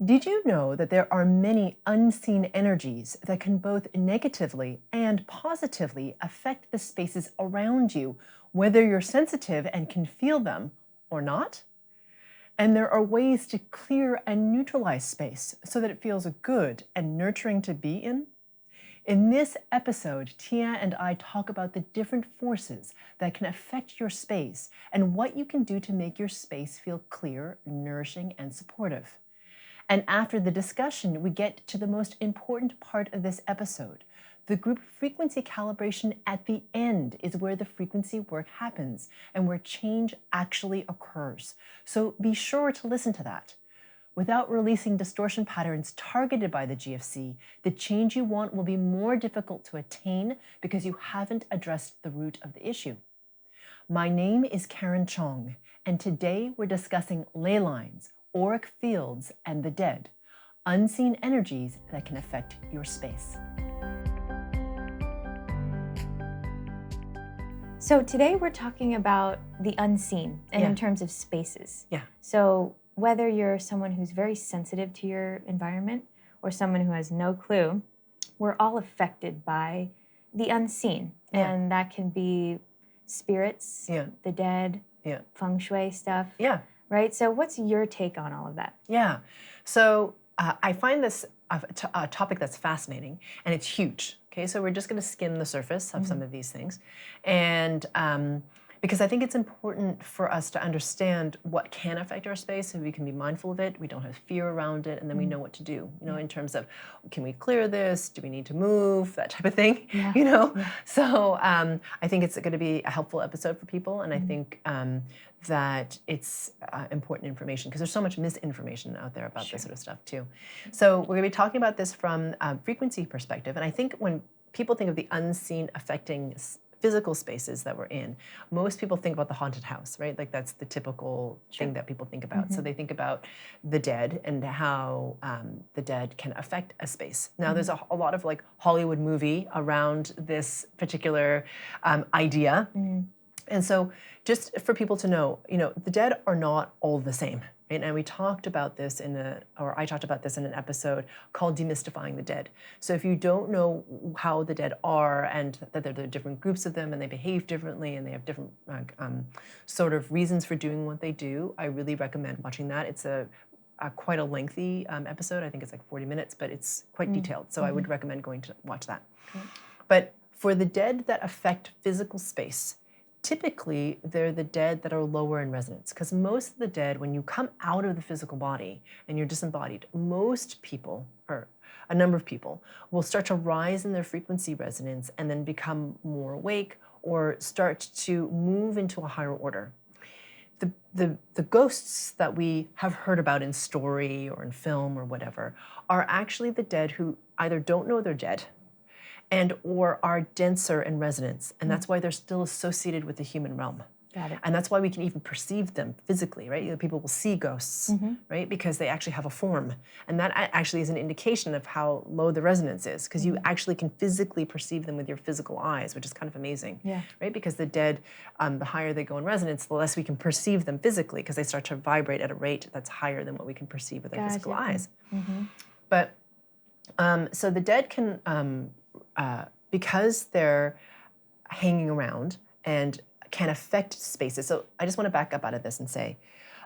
Did you know that there are many unseen energies that can both negatively and positively affect the spaces around you, whether you're sensitive and can feel them or not? And there are ways to clear and neutralize space so that it feels good and nurturing to be in. In this episode, Tia and I talk about the different forces that can affect your space and what you can do to make your space feel clear, nourishing, and supportive. And after the discussion, we get to the most important part of this episode. The group frequency calibration at the end is where the frequency work happens and where change actually occurs. So be sure to listen to that. Without releasing distortion patterns targeted by the GFC, the change you want will be more difficult to attain because you haven't addressed the root of the issue. My name is Karen Cheong, and today we're discussing ley lines, auric fields, and the dead, unseen energies that can affect your space. So today we're talking about the unseen and in terms of spaces. Yeah. So whether you're someone who's very sensitive to your environment or someone who has no clue, we're all affected by the unseen. Yeah. And that can be spirits, the dead, feng shui stuff. Yeah. Right? So what's your take on all of that? Yeah. So I find this a topic that's fascinating, and it's huge. Okay, so we're just going to skim the surface of some of these things. And because I think it's important for us to understand what can affect our space so we can be mindful of it, we don't have fear around it, and then we know what to do, in terms of, can we clear this? Do we need to move? That type of thing, So I think it's going to be a helpful episode for people, and I think that it's important information because there's so much misinformation out there about this sort of stuff too. So we're going to be talking about this from a frequency perspective, and I think when people think of the unseen affecting physical spaces that we're in, most people think about the haunted house, right? Like that's the typical thing that people think about. So they think about the dead and how the dead can affect a space. Now there's a lot of like Hollywood movie around this particular idea. And so just for people to know, the dead are not all the same. Right? And we talked about this I talked about this in an episode called Demystifying the Dead. So if you don't know how the dead are and that there are different groups of them and they behave differently and they have different sort of reasons for doing what they do, I really recommend watching that. It's quite a lengthy episode. I think it's like 40 minutes, but it's quite detailed. So I would recommend going to watch that. But for the dead that affect physical space, typically, they're the dead that are lower in resonance, because most of the dead, when you come out of the physical body and you're disembodied, most people, or a number of people, will start to rise in their frequency resonance and then become more awake or start to move into a higher order. The ghosts that we have heard about in story or in film or whatever are actually the dead who either don't know they're dead, and or are denser in resonance. And that's why they're still associated with the human realm. Got it. And that's why we can even perceive them physically, right? People will see ghosts, right? Because they actually have a form. And that actually is an indication of how low the resonance is, because you actually can physically perceive them with your physical eyes, which is kind of amazing, right? Because the dead, the higher they go in resonance, the less we can perceive them physically, because they start to vibrate at a rate that's higher than what we can perceive with our physical eyes. But, so the dead can, because they're hanging around and can affect spaces. So I just want to back up out of this and say,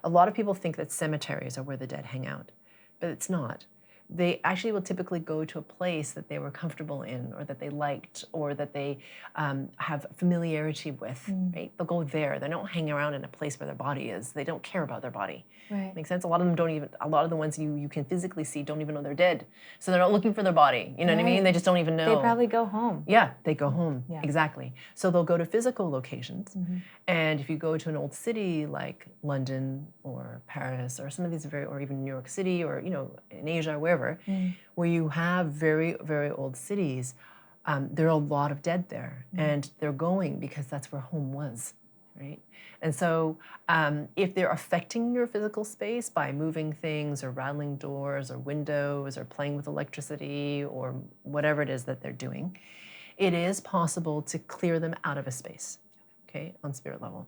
a lot of people think that cemeteries are where the dead hang out, but it's not. They actually will typically go to a place that they were comfortable in, or that they liked, or that they have familiarity with, right? They'll go there. They don't hang around in a place where their body is. They don't care about their body. Right. Makes sense? A lot of the ones you can physically see don't even know they're dead. So they're not looking for their body. You know what I mean? They just don't even know. They probably go home. Yeah, they go home. Yeah. Exactly. So they'll go to physical locations. And if you go to an old city like London or Paris or some of these or even New York City or, in Asia or wherever, where you have very, very old cities, there are a lot of dead there. And they're going because that's where home was, right? And so if they're affecting your physical space by moving things or rattling doors or windows or playing with electricity or whatever it is that they're doing, it is possible to clear them out of a space. Okay, on spirit level.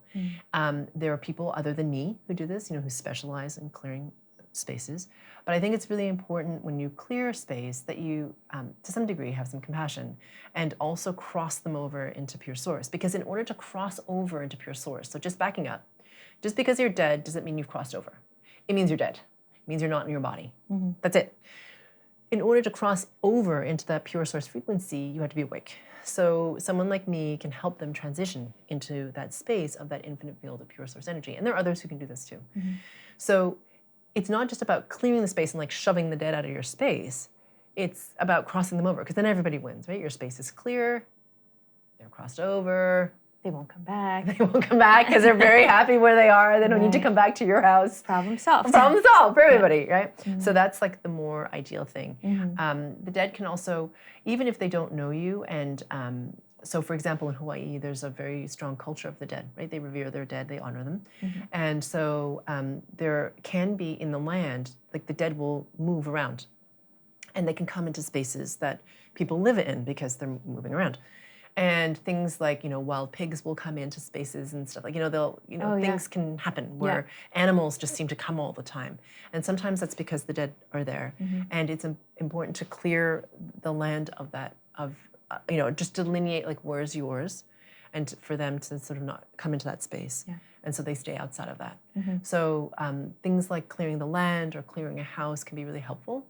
There are people other than me who do this, who specialize in clearing spaces. But I think it's really important when you clear a space that you, to some degree, have some compassion and also cross them over into pure source. Because in order to cross over into pure source, so just backing up, just because you're dead doesn't mean you've crossed over. It means you're dead. It means you're not in your body. That's it. In order to cross over into that pure source frequency, you have to be awake. So someone like me can help them transition into that space of that infinite field of pure source energy. And there are others who can do this too. So it's not just about clearing the space and like shoving the dead out of your space. It's about crossing them over, because then everybody wins, right? Your space is clear, they're crossed over. They won't come back. They won't come back because they're very happy where they are. They don't need to come back to your house. Problem solved. Problem solved for everybody, right? So that's like the more ideal thing. The dead can also, even if they don't know you, and so for example, in Hawaii, there's a very strong culture of the dead, right? They revere their dead, they honor them. And so there can be in the land, like the dead will move around and they can come into spaces that people live in because they're moving around. And things like, wild pigs will come into spaces and stuff like, things can happen where animals just seem to come all the time. And sometimes that's because the dead are there. And it's important to clear the land of that, just delineate like where's yours, and for them to sort of not come into that space. And so they stay outside of that. So things like clearing the land or clearing a house can be really helpful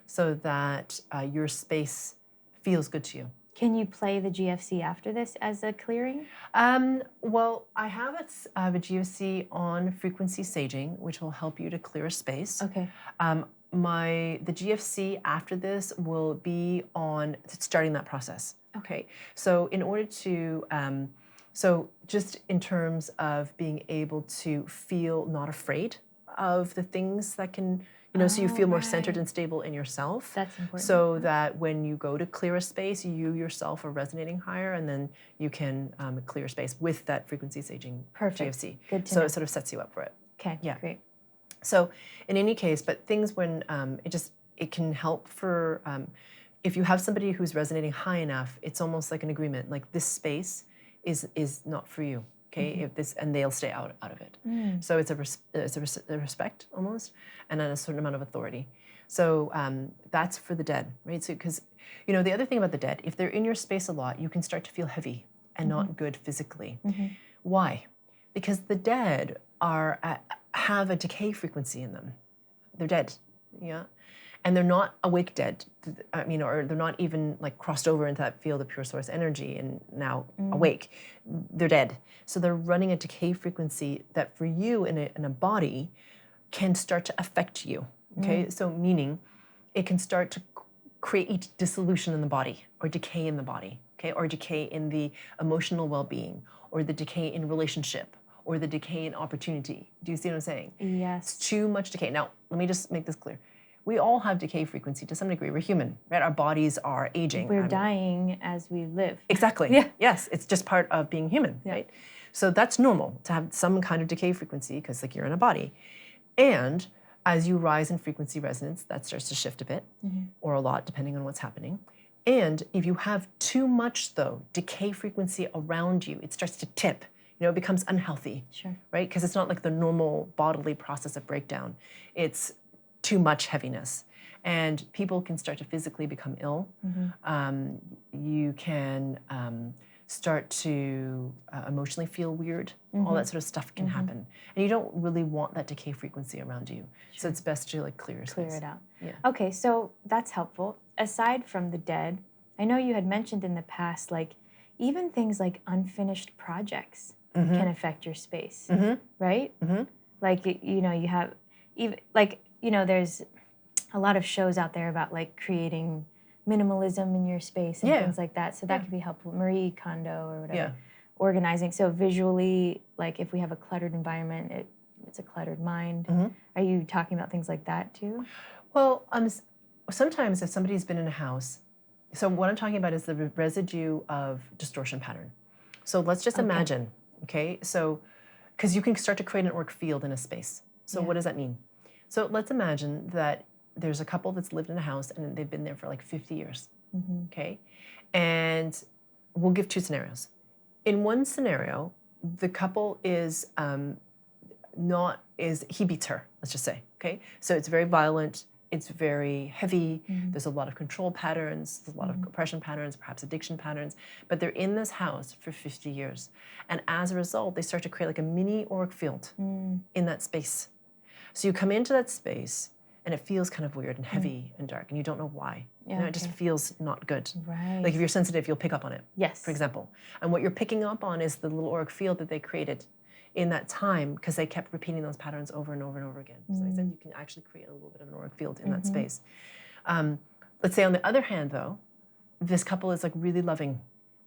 so that your space feels good to you. Can you play the GFC after this as a clearing? Well, I have a GFC on frequency saging, which will help you to clear a space. Okay. The GFC after this will be on starting that process. Okay. So in order to, so just in terms of being able to feel not afraid of the things that can, so you feel more centered and stable in yourself. That's important. So that when you go to clear a space, you yourself are resonating higher, and then you can clear space with that frequency saging GFC. Good to know. know. It sort of sets you up for it. Okay, great. So in any case, but things when it can help for, if you have somebody who's resonating high enough, it's almost like an agreement, like this space is not for you. Okay, and they'll stay out of it. So it's a respect almost, and then a certain amount of authority. So that's for the dead, right? So because the other thing about the dead, if they're in your space a lot, you can start to feel heavy and not good physically. Why? Because the dead have a decay frequency in them. They're dead, and they're not awake dead. Or they're not even like crossed over into that field of pure source energy and now awake. They're dead. So they're running a decay frequency that for you in a body can start to affect you. Okay, so meaning it can start to create dissolution in the body or decay in the body. Okay, or decay in the emotional well-being, or the decay in relationship, or the decay in opportunity. Do you see what I'm saying? Yes. It's too much decay. Now, let me just make this clear. We all have decay frequency to some degree. We're human, right? Our bodies are aging. We're dying as we live. Exactly. Yeah. Yes, it's just part of being human, right? So that's normal to have some kind of decay frequency because like you're in a body. And as you rise in frequency resonance, that starts to shift a bit or a lot depending on what's happening. And if you have too much though, decay frequency around you, it starts to tip. It becomes unhealthy, right? Because it's not like the normal bodily process of breakdown. It's too much heaviness. And people can start to physically become ill. You can start to emotionally feel weird. All that sort of stuff can happen. And you don't really want that decay frequency around you. So it's best to like clear it out. Yeah. Okay, so that's helpful. Aside from the dead, I know you had mentioned in the past, like even things like unfinished projects can affect your space, right? Like, you have, even like, there's a lot of shows out there about like creating minimalism in your space and things like that. So that could be helpful. Marie Kondo or whatever. Organizing. So visually, like if we have a cluttered environment, it's a cluttered mind. Are you talking about things like that too? Well, sometimes if somebody's been in a house, so what I'm talking about is the residue of distortion pattern. So let's just imagine, so because you can start to create an auric field in a space. So what does that mean? So let's imagine that there's a couple that's lived in a house and they've been there for like 50 years, okay? And we'll give two scenarios. In one scenario, the couple is he beats her, let's just say, okay? So it's very violent, it's very heavy, there's a lot of control patterns, there's a lot of oppression patterns, perhaps addiction patterns, but they're in this house for 50 years. And as a result, they start to create like a mini auric field in that space. So you come into that space and it feels kind of weird and heavy and dark, and you don't know why. Yeah, It just feels not good. Right. Like if you're sensitive, you'll pick up on it. Yes. For example. And what you're picking up on is the little auric field that they created in that time because they kept repeating those patterns over and over and over again. So I said you can actually create a little bit of an auric field in that space. Let's say on the other hand, though, this couple is like really loving,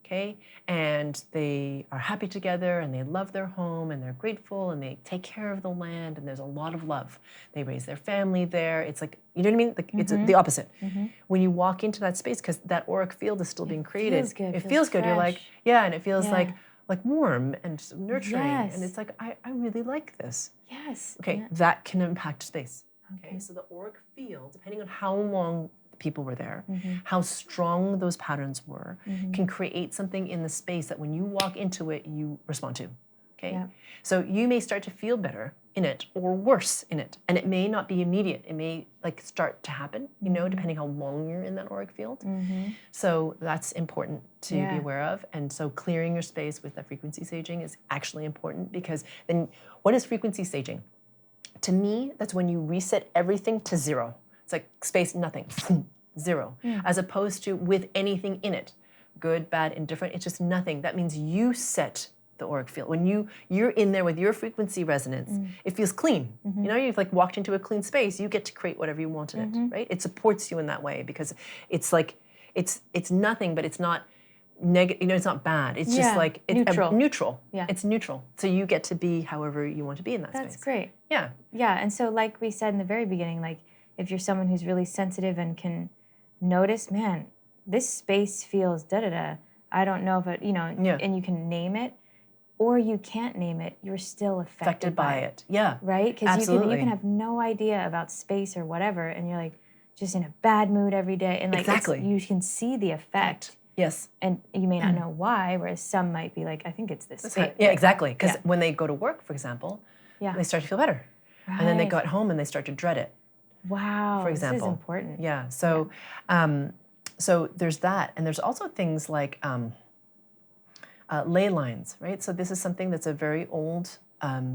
okay? And they are happy together and they love their home and they're grateful and they take care of the land and there's a lot of love. They raise their family there. It's like, you know what I mean? Like it's the opposite. When you walk into that space, because that auric field is still being created. Feels good, it feels good. You're like, fresh. yeah, and it feels like warm and nurturing. Yes. And it's like, I really like this. Yes. Okay, that can impact space. Okay, so the auric field, depending on how long people were there, how strong those patterns were, can create something in the space that when you walk into it, you respond to. Okay, so you may start to feel better in it or worse in it, and it may not be immediate. It may like start to happen, you know, depending how long you're in that auric field. So that's important to be aware of. And so clearing your space with that frequency saging is actually important, because then what is frequency saging? To me, that's when you reset everything to zero. It's like space, nothing, zero, as opposed to with anything in it, good, bad, indifferent. It's just nothing. That means you set the auric field. When you're in there with your frequency resonance, it feels clean. You know, you've like walked into a clean space. You get to create whatever you want in it, right? It supports you in that way because it's like it's nothing, but it's not negative. You know, it's not bad. It's just like it's neutral. Neutral. Yeah, it's neutral. So you get to be however you want to be in that space. That's great. Yeah. Yeah, and so like we said in the very beginning, like if you're someone who's really sensitive and can notice, man, this space feels da-da-da. I don't know if it, you know, and you can name it, or you can't name it, you're still affected by it. Yeah. Right? Because you Absolutely. can have no idea about space or whatever, and you're like just in a bad mood every day. And like you can see the effect. Yes. And you may not know why, whereas some might be like, I think it's this space. Yeah, exactly. Because when they go to work, for example, they start to feel better. Right. And then they go at home and they start to dread it. Wow. For example. This is important. Yeah. So so there's that. And there's also things like ley lines, right? So this is something that's a very old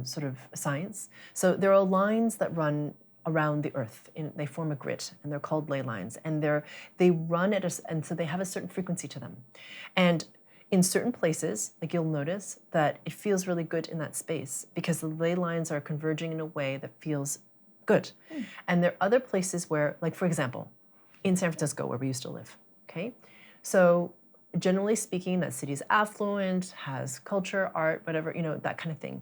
sort of science. So there are lines that run around the earth. They form a grid, and they're called ley lines. And they run and so they have a certain frequency to them. And in certain places, like you'll notice that it feels really good in that space because the ley lines are converging in a way that feels good. And there are other places where, like for example, in San Francisco, where we used to live, okay? So generally speaking, that city's affluent, has culture, art, whatever, you know, that kind of thing.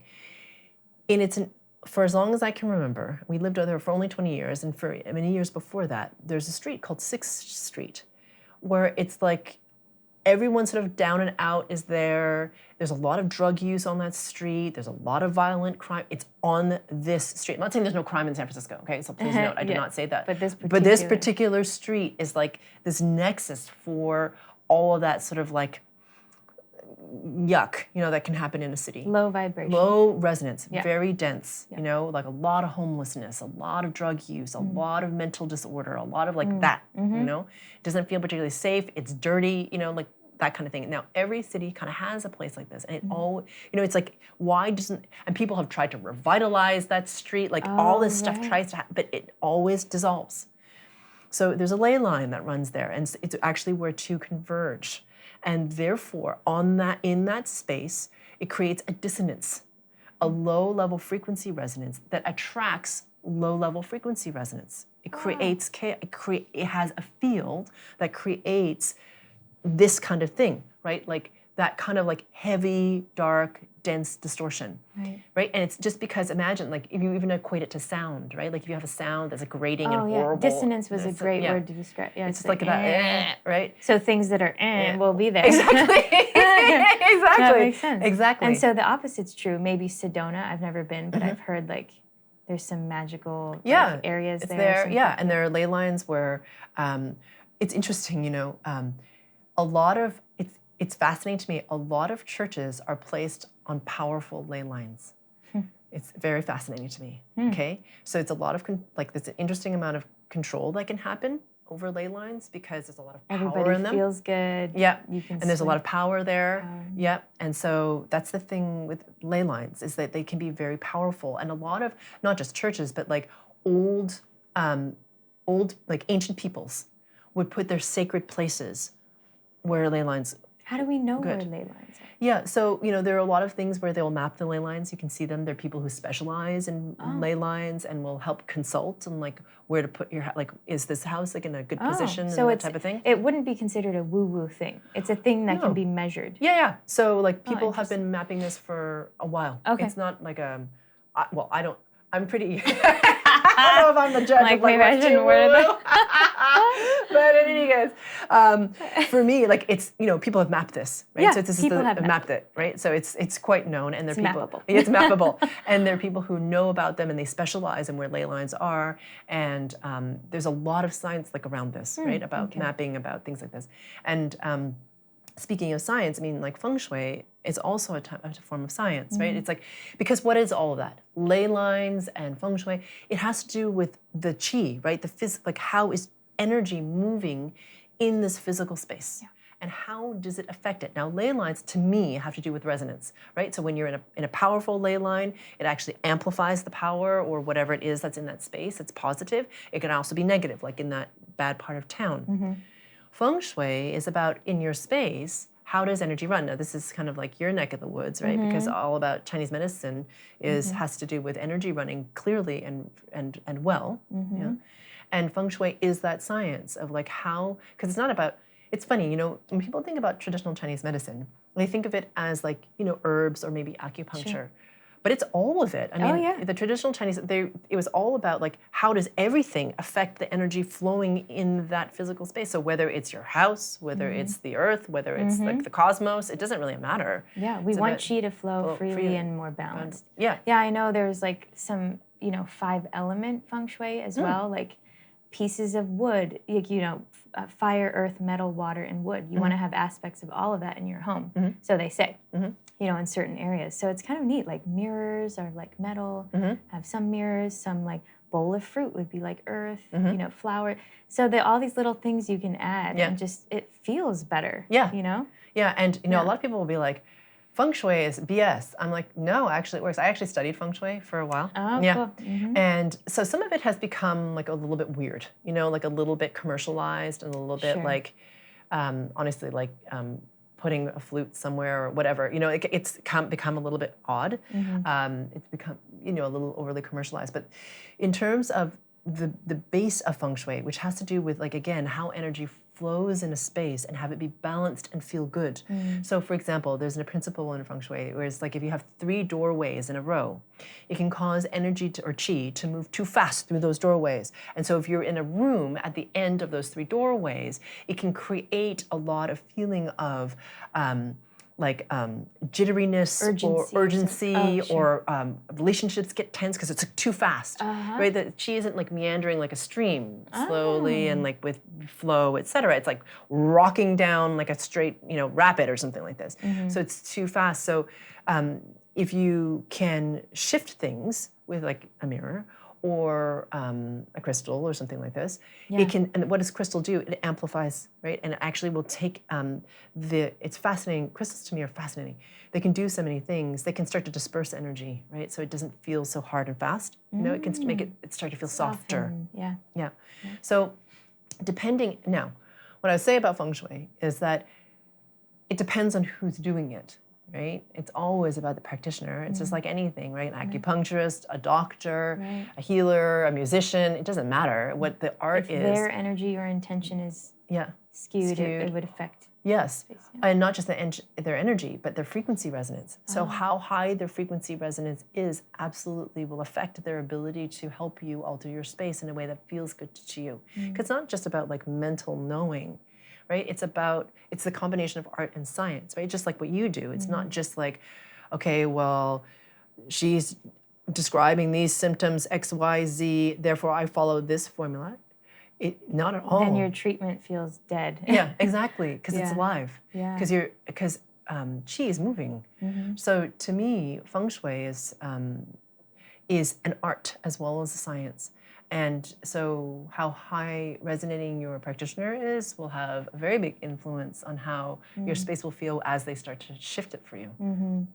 For as long as I can remember, we lived there for only 20 years, and for many years before that, there's a street called 6th Street, where it's like everyone sort of down and out is there. There's a lot of drug use on that street. There's a lot of violent crime. It's on this street. I'm not saying there's no crime in San Francisco, okay? So please note, I did not say that. But this particular street is like this nexus for all of that sort of like yuck, you know, that can happen in a city. Low vibration. Low resonance, very dense, you know, like a lot of homelessness, a lot of drug use, a lot of mental disorder, a lot of like that, you know. It doesn't feel particularly safe, it's dirty, you know, like that kind of thing. Now, every city kind of has a place like this, and it all, you know, it's like, and people have tried to revitalize that street, like all this stuff tries to happen, but it always dissolves. So there's a ley line that runs there, and it's actually where two converge. And therefore, in that space, it creates a dissonance, a low-level frequency resonance that attracts low-level frequency resonance. It has a field that creates this kind of thing, right? Like that kind of like heavy, dark, dense distortion, right? And it's just because, imagine, like if you even equate it to sound, right? Like if you have a sound that's like grating and horrible. Dissonance was a great word to describe. Yeah, it's like that, right? So things that are will be there. Exactly. Exactly. That makes sense. Exactly. And so the opposite's true. Maybe Sedona, I've never been, but I've heard like there's some magical areas it's there. And there are ley lines where it's interesting, you know, it's fascinating to me. A lot of churches are placed on powerful ley lines. It's very fascinating to me. Okay, so it's a lot of there's an interesting amount of control that can happen over ley lines because there's a lot of power Everybody in them. feels good. Yeah, You can and there's a lot swing. of power there. Power. Yeah, and so that's the thing with ley lines is that they can be very powerful, and a lot of not just churches but like old like ancient peoples would put their sacred places where ley lines. How do we know Good. where ley lines are? Yeah, so there are a lot of things where they'll map the ley lines. You can see them. There are people who specialize in ley lines and will help consult and like where to put your is this house like in a good position so and that it's, type of thing. it wouldn't be considered a woo-woo thing. It's a thing that No. can be measured. Yeah. So like people have interesting. been mapping this for a while. Okay. It's not like I'm pretty. I don't know if I'm the judge Like, of like maybe I what's shouldn't too word it woo-woo. But in any case, for me, like it's people have mapped this, right? Yeah, so this people is have mapped it, right? So it's quite known, and It's people. mappable. It's mappable, and there are people who know about them, and they specialize in where ley lines are, and there's a lot of science like around this, right? About mapping, about things like this, and. Speaking of science, I mean, like feng shui is also a form of science, right? It's like, because what is all of that? Ley lines and feng shui, it has to do with the qi, right? Like how is energy moving in this physical space? Yeah. And how does it affect it? Now, ley lines, to me, have to do with resonance, right? So when you're in a powerful ley line, it actually amplifies the power or whatever it is that's in that space. It's positive. It can also be negative, like in that bad part of town. Feng shui is about in your space, how does energy run? Now, this is kind of like your neck of the woods, right? Because all about Chinese medicine has to do with energy running clearly and well. Yeah? And feng shui is that science of like how, because it's not about, it's funny, when people think about traditional Chinese medicine, they think of it as like, herbs or maybe acupuncture. Sure. But it's all of it. I mean, the traditional Chinese, it was all about like, how does everything affect the energy flowing in that physical space? So whether it's your house, whether it's the earth, whether it's like the cosmos, it doesn't really matter. Yeah, we want qi to flow freely and more balanced. Yeah. Yeah, I know there's like some, 5-element feng shui as well, like pieces of wood, like, fire, earth, metal, water, and wood. You want to have aspects of all of that in your home. So they say. In certain areas. So it's kind of neat, like mirrors are like metal, have some mirrors, some like bowl of fruit would be like earth, flower. So all these little things you can add and just, it feels better, Yeah, and a lot of people will be like, feng shui is BS. I'm like, no, actually it works. I actually studied feng shui for a while. Oh, cool. Mm-hmm. And so some of it has become like a little bit weird, like a little bit commercialized and a little bit like, honestly, like, putting a flute somewhere or whatever, it's become a little bit odd. It's become, a little overly commercialized. But in terms of the base of feng shui, which has to do with like, again, how energy flows in a space and have it be balanced and feel good. So for example, there's a principle in feng shui where it's like if you have 3 doorways in a row, it can cause energy or qi to move too fast through those doorways. And so if you're in a room at the end of those 3 doorways, it can create a lot of feeling of jitteriness or urgency or relationships get tense because it's like too fast, right? The qi isn't like meandering like a stream slowly and like with flow, etc. It's like rocking down like a straight, rapid or something like this. So it's too fast. So if you can shift things with like a mirror or a crystal or something like this, it can, and what does crystal do? It amplifies, right? And it actually will take it's fascinating. Crystals to me are fascinating. They can do so many things. They can start to disperse energy, right? So it doesn't feel so hard and fast. It can make it start to feel softer. Yeah. So now, what I would say about feng shui is that it depends on who's doing it. Right? It's always about the practitioner. It's just like anything, right? An acupuncturist, a doctor, a healer, a musician. It doesn't matter what the art is. If their energy or intention is skewed. It would affect. Yes, space, and not just their energy, but their frequency resonance. So how high their frequency resonance is absolutely will affect their ability to help you alter your space in a way that feels good to you. Because it's not just about like mental knowing. Right? It's the combination of art and science, right? Just like what you do. It's not just like, okay, well, she's describing these symptoms, X, Y, Z, therefore I follow this formula. Not at all. Then your treatment feels dead. Yeah, exactly, because it's alive. Yeah. Because qi is moving. So to me, feng shui is is an art as well as a science. And so how high resonating your practitioner is will have a very big influence on how your space will feel as they start to shift it for you.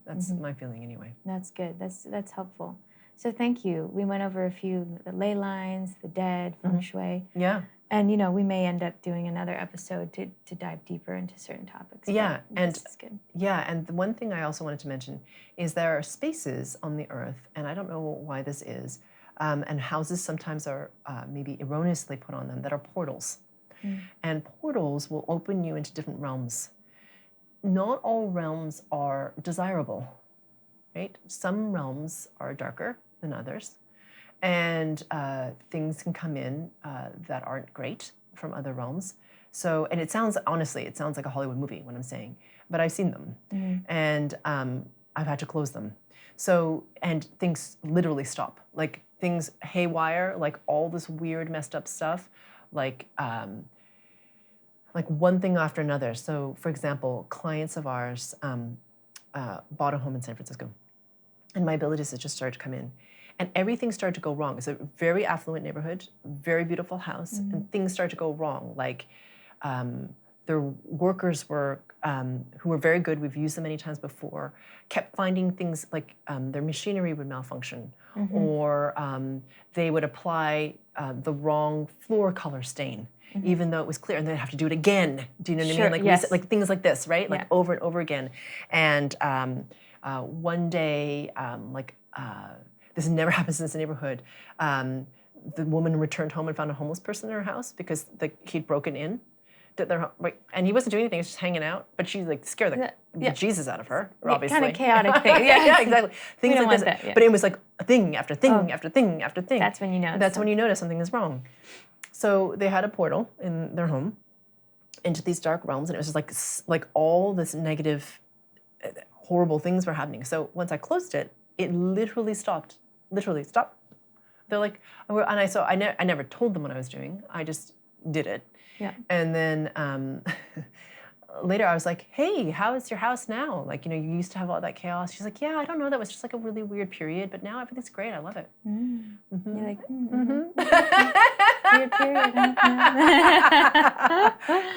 That's my feeling anyway. That's good. That's helpful. So thank you. We went over a few, the ley lines, the dead, feng shui. Yeah. And, you know, we may end up doing another episode to dive deeper into certain topics. Yeah, and this is good. Yeah, and the one thing I also wanted to mention is there are spaces on the earth, and I don't know why this is, and houses sometimes are maybe erroneously put on them, that are portals. And portals will open you into different realms. Not all realms are desirable, right? Some realms are darker than others. And things can come in that aren't great from other realms. So, and it sounds, honestly, it sounds like a Hollywood movie when I'm saying, but I've seen them. And I've had to close them. So, and things literally stop. Like things haywire, like all this weird messed up stuff, like one thing after another. So for example, clients of ours bought a home in San Francisco, and my abilities just started to come in. And everything started to go wrong. It's a very affluent neighborhood, very beautiful house, and things started to go wrong. Like their workers were, who were very good, we've used them many times before, kept finding things like their machinery would malfunction, or they would apply the wrong floor color stain, even though it was clear, and they'd have to do it again. Do you know what I mean? Like, yes. like things like this, right? Like over and over again. And one day, this never happens in this neighborhood. The woman returned home and found a homeless person in her house because he'd broken in. And he wasn't doing anything; he was just hanging out. But she scared the Jesus out of her, obviously. Kind of chaotic thing. Yeah, exactly. Things like this. That, But it was like a thing after thing after thing after thing. That's when you know. That's when you notice something is wrong. So they had a portal in their home into these dark realms, and it was just like all this negative, horrible things were happening. So once I closed it, it literally stopped. Literally stopped. They're like, and I never told them what I was doing. I just did it. Yeah. And then later I was like, hey, how is your house now? Like, you used to have all that chaos. She's like, yeah, I don't know. That was just like a really weird period, but now everything's great. I love it. You're like, weird period.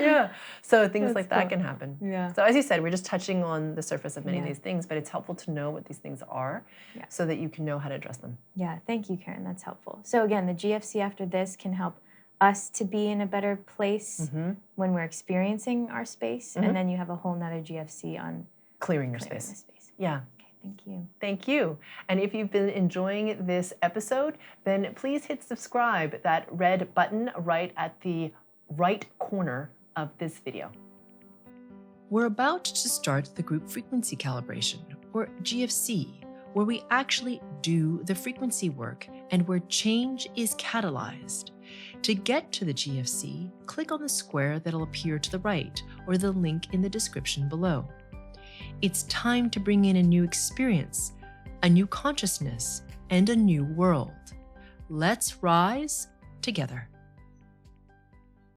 Yeah. So things like that can happen. Yeah. So as you said, we're just touching on the surface of many of these things, but it's helpful to know what these things are so that you can know how to address them. Yeah. Thank you, Karen. That's helpful. So again, the GFC after this can help us to be in a better place when we're experiencing our space, and then you have a whole nother GFC on clearing your space. Yeah. Okay, thank you. Thank you. And if you've been enjoying this episode, then please hit subscribe, that red button right at the right corner of this video. We're about to start the group frequency calibration, or GFC, where we actually do the frequency work and where change is catalyzed. To get to the GFC, click on the square that'll appear to the right or the link in the description below. It's time to bring in a new experience, a new consciousness, and a new world. Let's rise together.